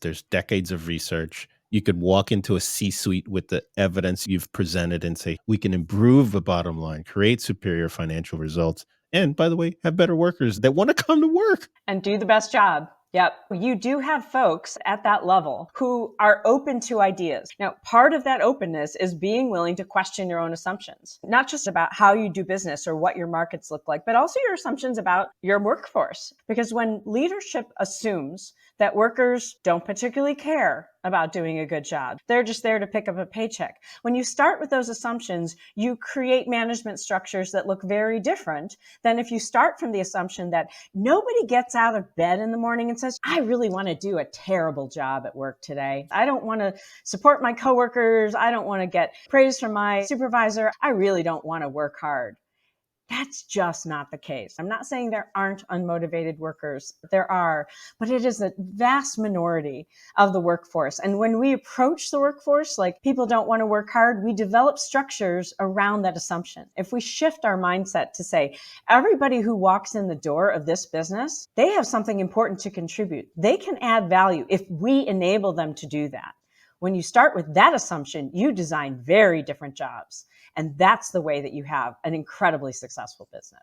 There's decades of research. You could walk into a C-suite with the evidence you've presented and say, we can improve the bottom line, create superior financial results, and by the way, have better workers that want to come to work. And do the best job. Yep. You do have folks at that level who are open to ideas. Now, part of that openness is being willing to question your own assumptions, not just about how you do business or what your markets look like, but also your assumptions about your workforce. Because when leadership assumes that workers don't particularly care about doing a good job, they're just there to pick up a paycheck. When you start with those assumptions, you create management structures that look very different than if you start from the assumption that nobody gets out of bed in the morning and says, I really want to do a terrible job at work today. I don't want to support my coworkers. I don't want to get praise from my supervisor. I really don't want to work hard. That's just not the case. I'm not saying there aren't unmotivated workers. There are, but it is a vast minority of the workforce. And when we approach the workforce like people don't want to work hard, we develop structures around that assumption. If we shift our mindset to say, everybody who walks in the door of this business, they have something important to contribute. They can add value if we enable them to do that. When you start with that assumption, you design very different jobs. And that's the way that you have an incredibly successful business.